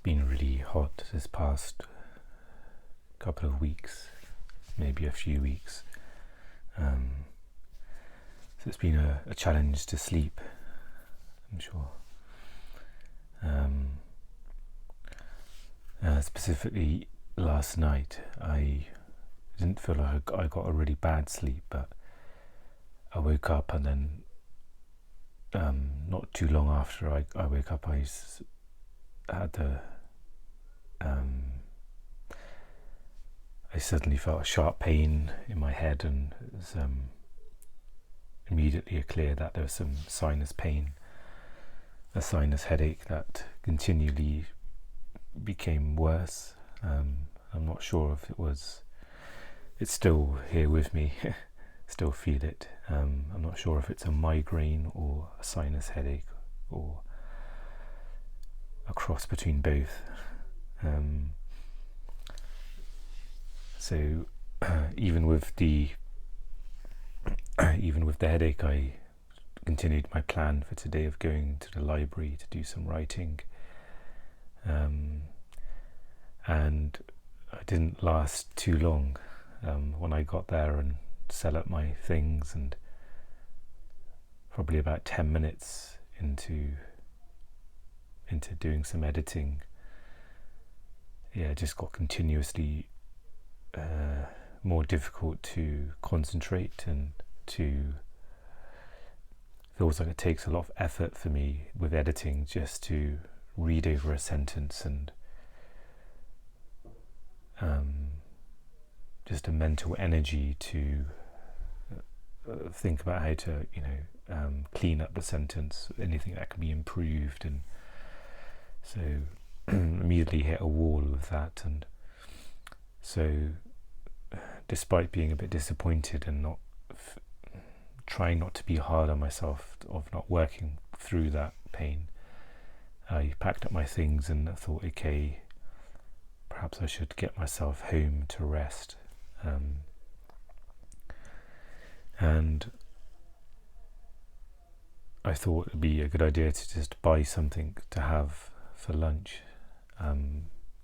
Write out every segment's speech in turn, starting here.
been really hot this past couple of weeks, maybe a few weeks. So it's been a challenge to sleep, I'm sure. Specifically last night, I didn't feel like I got a really bad sleep, but I woke up and then not too long after I woke up, I had I suddenly felt a sharp pain in my head, and it was immediately clear that there was some sinus pain, a sinus headache that continually became worse. I'm not sure if it's still here with me, still feel it. I'm not sure if it's a migraine or a sinus headache or a cross between both. So even with the headache, I continued my plan for today of going to the library to do some writing, and I didn't last too long. When I got there and set up my things, and probably about 10 minutes into doing some editing, it just got continuously more difficult to concentrate, and feels like it takes a lot of effort for me with editing just to read over a sentence, and just a mental energy to think about how to clean up the sentence, anything that can be improved. And so immediately hit a wall with that. And so despite being a bit disappointed and not trying not to be hard on myself of not working through that pain, I packed up my things and I thought, okay, perhaps I should get myself home to rest. And I thought it'd be a good idea to just buy something to have for lunch.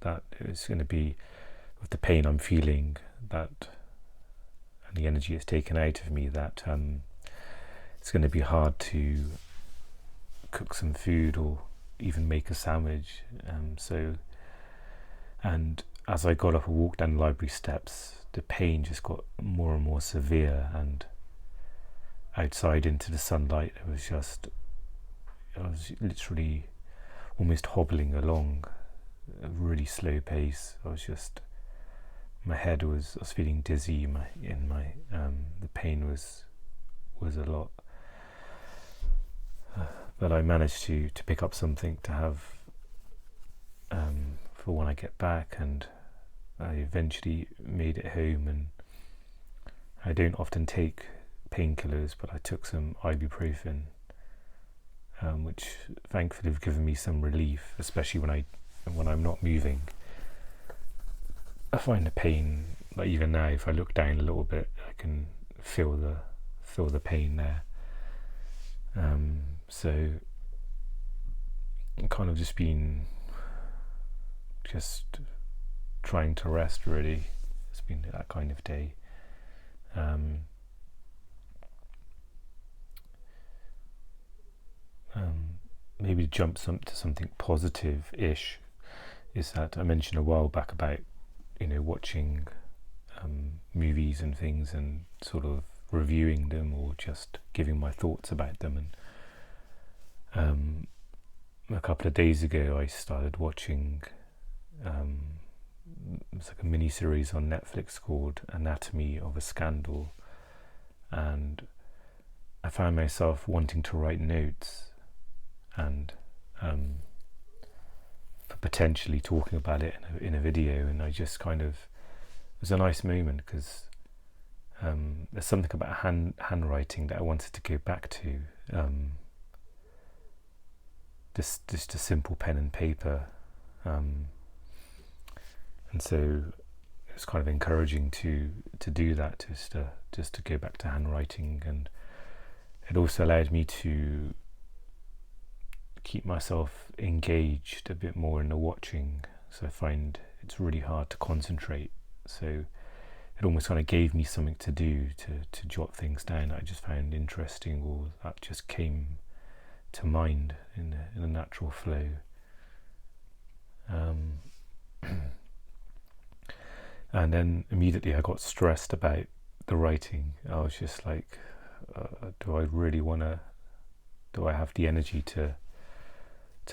That is going to be, with the pain I'm feeling, that and the energy it's taken out of me, that it's going to be hard to cook some food or even make a sandwich. And as I got up and walked down the library steps, the pain just got more and more severe, and outside into the sunlight, I was literally almost hobbling along at a really slow pace. My head I was feeling dizzy, the pain was a lot. But I managed to pick up something to have for when I get back, and I eventually made it home. And I don't often take painkillers, but I took some ibuprofen, which thankfully have given me some relief, especially when I'm not moving. I find the pain, like even now, if I look down a little bit, I can feel the pain there. So I've kind of just been trying to rest, really. It's been that kind of day. Maybe to jump to something positive-ish, is that I mentioned a while back about watching movies and things and sort of reviewing them or just giving my thoughts about them. And a couple of days ago I started watching it's like a mini-series on Netflix called Anatomy of a Scandal, and I found myself wanting to write notes and for potentially talking about it in a video. And I just kind of, it was a nice moment, because there's something about handwriting that I wanted to go back to, just a simple pen and paper, and so it was kind of encouraging to do that, just to go back to handwriting. And it also allowed me to keep myself engaged a bit more in the watching. So I find it's really hard to concentrate. So it almost kind of gave me something to do, to jot things down that I just found interesting, or that just came to mind in a natural flow. And then immediately I got stressed about the writing. I was just like, do I really want to, do I have the energy to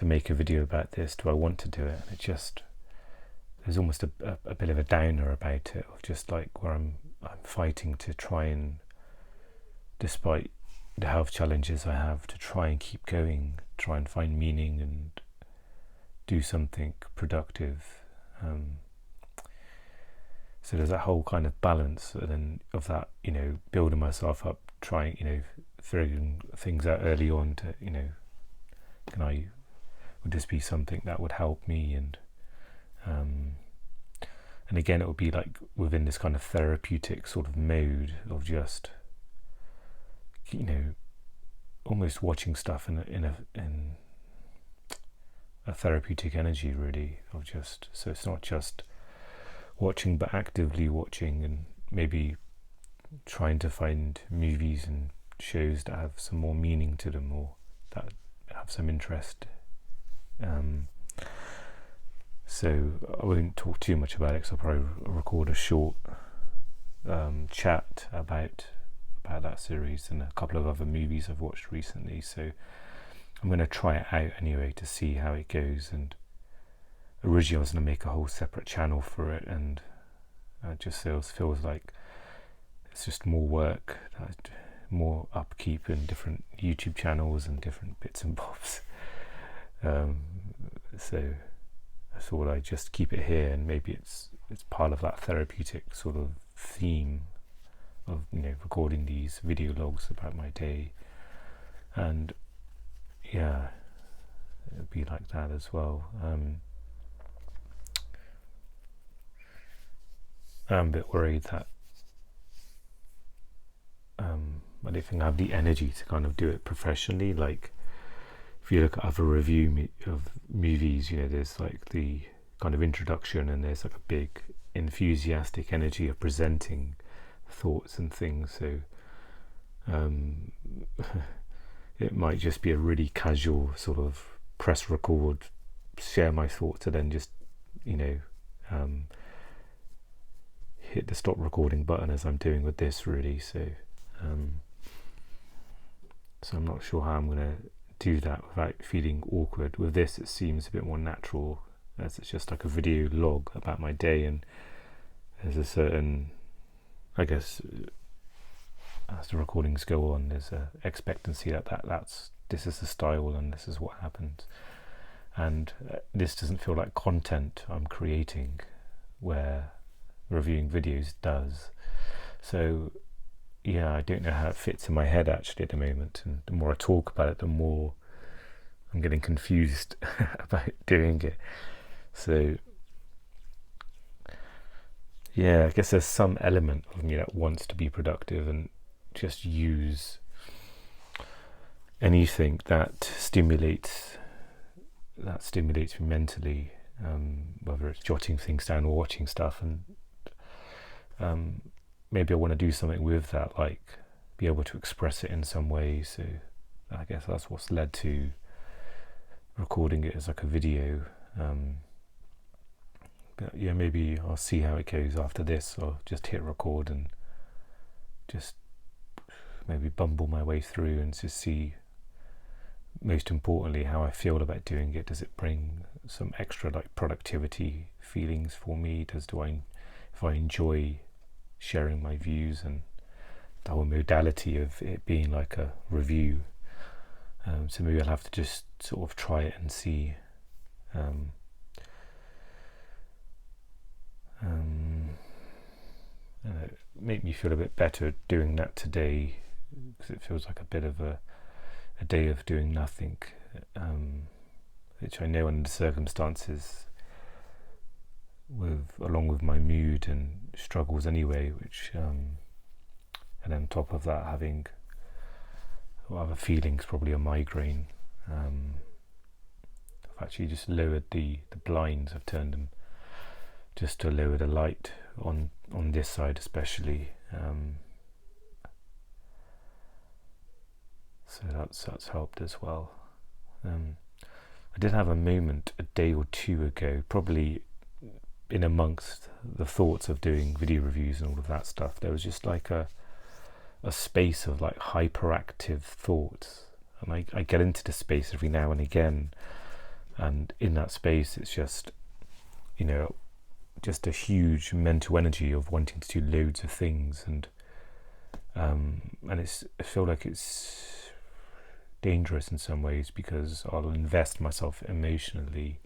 make a video about this? Do I want to do it? And it just, there's almost a bit of a downer about it, of just like where I'm fighting to try and, despite the health challenges I have, to try and keep going, try and find meaning and do something productive. So there's that whole kind of balance, and then of that, building myself up, trying, figuring things out early on to, would this be something that would help me? And again, it would be like within this kind of therapeutic sort of mode of just, almost watching stuff in a therapeutic energy, really, of just, so it's not just watching but actively watching, and maybe trying to find movies and shows that have some more meaning to them, or that have some interest. So I won't talk too much about it, because I'll probably record a short chat about that series and a couple of other movies I've watched recently. So I'm going to try it out anyway to see how it goes. And originally I was going to make a whole separate channel for it, and it just feels like it's just more work, more upkeep in different YouTube channels and different bits and bobs. So I thought I'd just keep it here, and maybe it's part of that therapeutic sort of theme of recording these video logs about my day. And yeah, it'd be like that as well. I'm a bit worried that I don't think I have the energy to kind of do it professionally. Like, if you look at other review of movies, there's like the kind of introduction, and there's like a big enthusiastic energy of presenting thoughts and things. So it might just be a really casual sort of press record, share my thoughts, and then just hit the stop recording button, as I'm doing with this, really. So so I'm not sure how I'm going to do that without feeling awkward. With this, it seems a bit more natural, as it's just like a video log about my day, and there's a certain, I guess, as the recordings go on, there's a expectancy that's this is the style and this is what happens. And this doesn't feel like content I'm creating, where reviewing videos does. So yeah, I don't know how it fits in my head actually at the moment, and the more I talk about it, the more I'm getting confused about doing it. So yeah, I guess there's some element of me that wants to be productive and just use anything that stimulates me mentally, whether it's jotting things down or watching stuff. And maybe I want to do something with that, like be able to express it in some way. So I guess that's what's led to recording it as like a video. But yeah, maybe I'll see how it goes after this, or just hit record and just maybe bumble my way through and just see, most importantly, how I feel about doing it. Does it bring some extra like productivity feelings for me? If I enjoy sharing my views and the whole modality of it being like a review. So maybe I'll have to just sort of try it and see. Make me feel a bit better doing that today, because it feels like a bit of a day of doing nothing, which I know under the circumstances, along with my mood and struggles anyway, which and then on top of that, having other feelings, probably a migraine, I've actually just lowered the blinds. I've turned them just to lower the light on this side especially. So that's helped as well. I did have a moment a day or two ago, probably in amongst the thoughts of doing video reviews and all of that stuff. There was just like a space of like hyperactive thoughts, and I get into the space every now and again, and in that space it's just, you know, just a huge mental energy of wanting to do loads of things, and I feel like it's dangerous in some ways, because I'll invest myself emotionally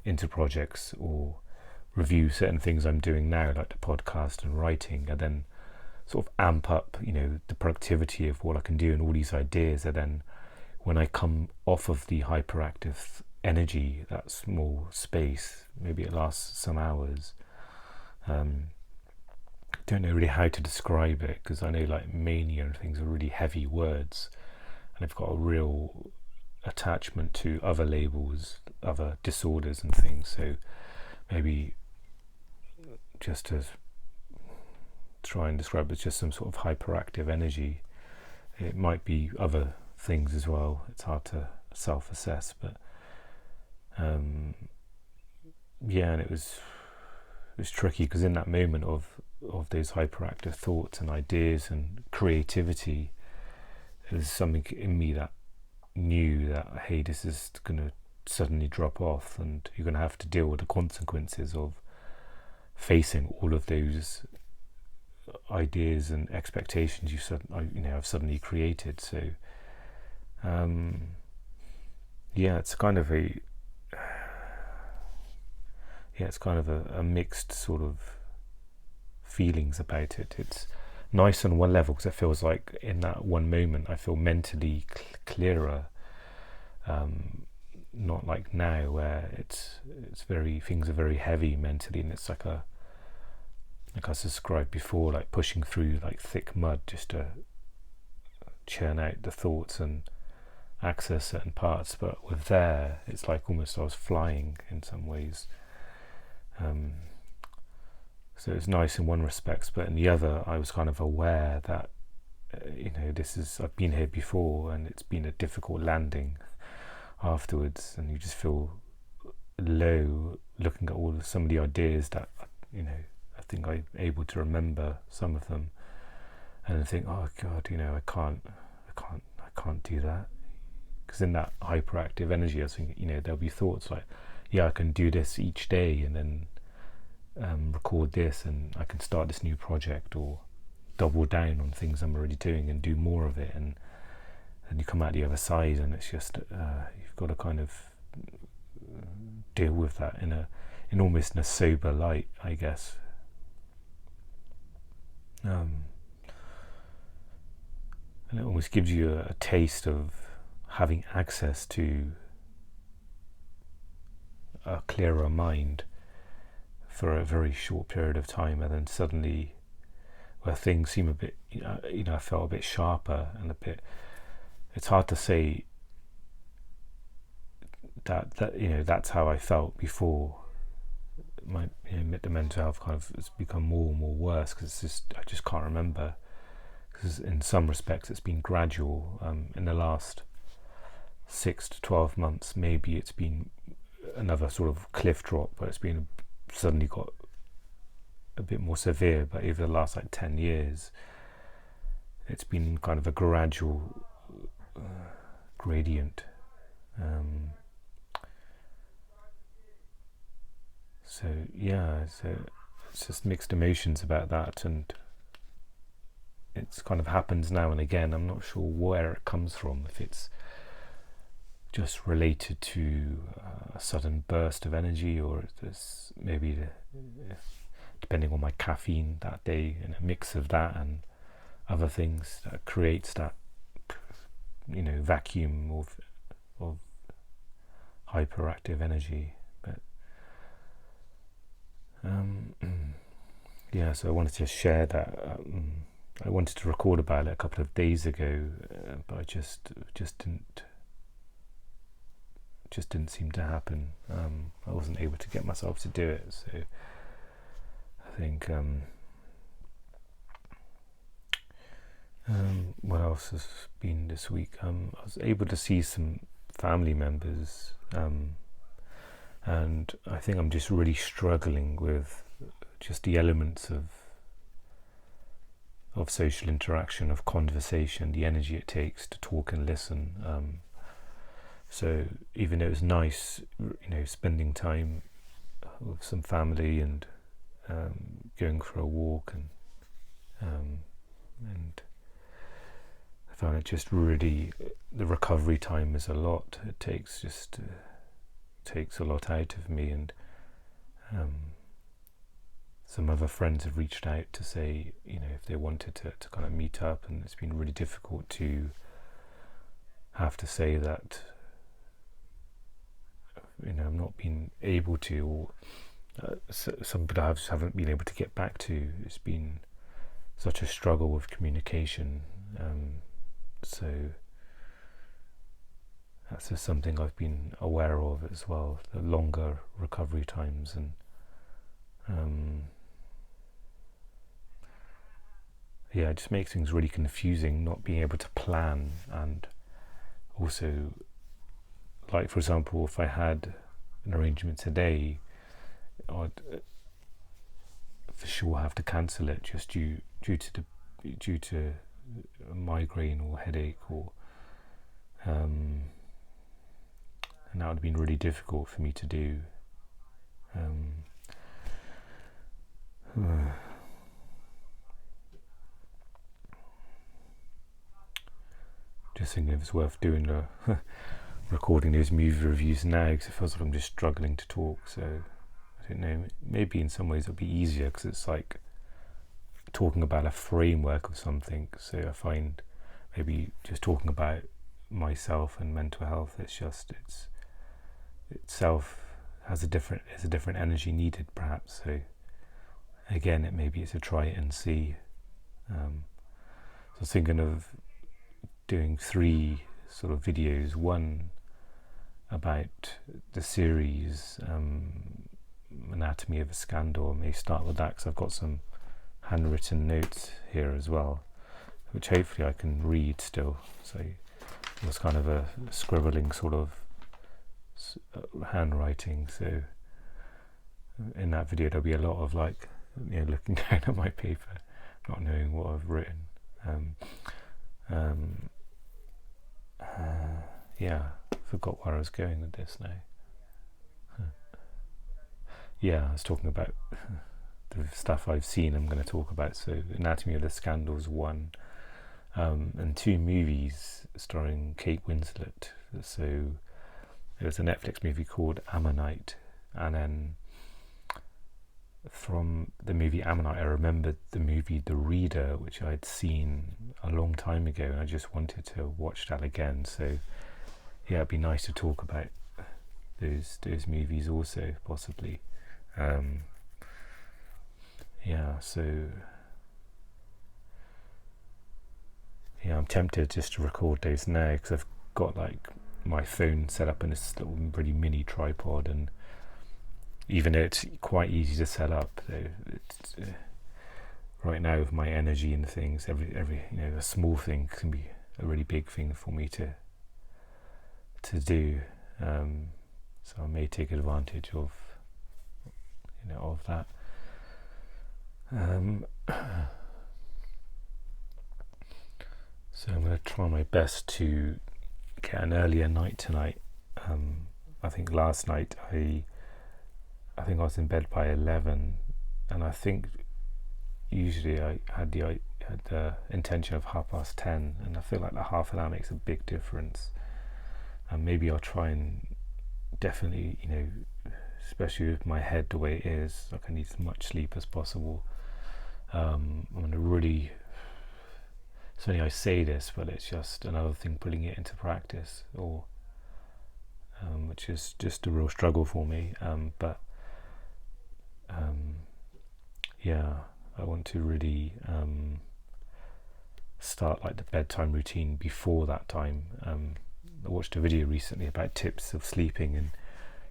into projects or review certain things I'm doing now, like the podcast and writing, and then sort of amp up, you know, the productivity of what I can do and all these ideas. And then when I come off of the hyperactive energy, that small space, maybe it lasts some hours. Don't know really how to describe it, because I know like mania and things are really heavy words, and I've got a real attachment to other labels, other disorders and things. So maybe just to try and describe it as just some sort of hyperactive energy. It might be other things as well. It's hard to self-assess, but yeah, and it was tricky, because in that moment of those hyperactive thoughts and ideas and creativity, there's something in me that knew that, hey, this is going to suddenly drop off, and you're going to have to deal with the consequences of facing all of those ideas and expectations I've suddenly created. So yeah, it's kind of a mixed sort of feelings about it. It's nice on one level, because it feels like in that one moment I feel mentally clearer, not like now where it's things are very heavy mentally, and it's like I described before, like pushing through like thick mud just to churn out the thoughts and access certain parts. But with there, it's like almost I was flying in some ways. So it's nice in one respect, but in the other, I was kind of aware that I've been here before, and it's been a difficult landing afterwards, and you just feel low looking at some of the ideas that I think I'm able to remember some of them, and I think, oh God, I can't do that, because in that hyperactive energy, I think there'll be thoughts like, yeah, I can do this each day, and then record this, and I can start this new project, or double down on things I'm already doing and do more of it, and you come out the other side, and it's just you've got to kind of deal with that in almost in a sober light, I guess. And it almost gives you a taste of having access to a clearer mind for a very short period of time, and then suddenly, where things seem a bit, I felt a bit sharper and a bit. It's hard to say that that's how I felt before. My the mental health kind of has become more and more worse, because I just can't remember. Because in some respects it's been gradual. In the last 6 to 12 months, maybe it's been another sort of cliff drop, but it's been suddenly got a bit more severe. But over the last 10 years, it's been kind of a gradual gradient. So it's just mixed emotions about that, and it's kind of happens now and again. I'm not sure where it comes from, if it's just related to a sudden burst of energy, or if there's maybe depending on my caffeine that day, and a mix of that and other things that creates that vacuum of hyperactive energy. But so I wanted to share that. I wanted to record about it a couple of days ago, but I just just didn't seem to happen. I wasn't able to get myself to do it. So I think what else has been this week? I was able to see some family members, and I think I'm just really struggling with just the elements of social interaction, of conversation, the energy it takes to talk and listen. So even though it was nice, spending time with some family and going for a walk, and I found it just really, the recovery time is a lot. It takes a lot out of me, and some other friends have reached out to say, if they wanted to kind of meet up, and it's been really difficult to have to say that, I'm not being able to, or some people I haven't been able to get back to. It's been such a struggle with communication. So that's just something I've been aware of as well, the longer recovery times, and it just makes things really confusing, not being able to plan. And also, like for example, if I had an arrangement today, I'd for sure have to cancel it just due to a migraine or headache, or and that would have been really difficult for me to do. Just thinking if it's worth doing recording those movie reviews now, because it feels like I'm just struggling to talk. So I don't know, maybe in some ways it'll be easier because it's like talking about a framework of something. So I find maybe just talking about myself and mental health, itself has a different energy needed, perhaps. So again, it's a try it and see. So I was thinking of doing 3 sort of videos, one about the series Anatomy of a Scandal. I may start with that because I've got some handwritten notes here as well, which hopefully I can read still. So it was kind of a scribbling sort of handwriting. So in that video there'll be a lot of looking down at my paper, not knowing what I've written. Forgot where I was going with this now. I was talking about the stuff I've seen. I'm going to talk about. So Anatomy of the Scandals 1, and 2 movies starring Kate Winslet. So there was a Netflix movie called Ammonite, and then from the movie Ammonite I remembered the movie The Reader, which I'd seen a long time ago, and I just wanted to watch that again. So it'd be nice to talk about those movies also, possibly. I'm tempted just to record those now because I've got my phone set up in this little really mini tripod, and even though it's quite easy to set up, right now with my energy and things, every a small thing can be a really big thing for me to do. So I may take advantage of that. So I'm going to try my best to get an earlier night tonight. I think last night I was in bed by 11, and I think usually I had the intention of 10:30, and I feel like the half an hour makes a big difference. And maybe I'll try and definitely, especially with my head the way it is, I need as much sleep as possible. I'm going to really, it's only I say this, but it's just another thing putting it into practice, or which is just a real struggle for me. I want to really start the bedtime routine before that time, I watched a video recently about tips of sleeping, and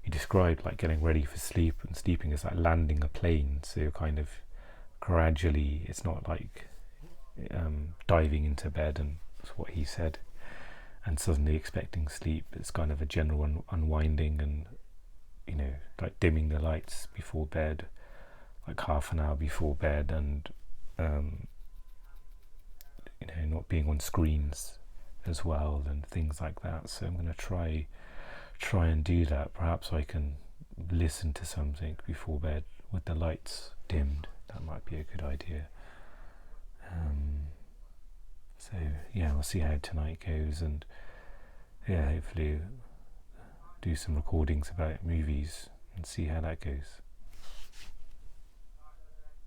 he described like getting ready for sleep, and sleeping is like landing a plane. So you're kind of gradually, it's not like diving into bed, and that's what he said, and suddenly expecting sleep. It's kind of a general unwinding, and like dimming the lights before bed, like half an hour before bed, and not being on screens as well, and things like that. So I'm going to try and do that. Perhaps I can listen to something before bed with the lights dimmed. That might be a good idea. So yeah, we'll see how tonight goes, and yeah, hopefully do some recordings about movies and see how that goes.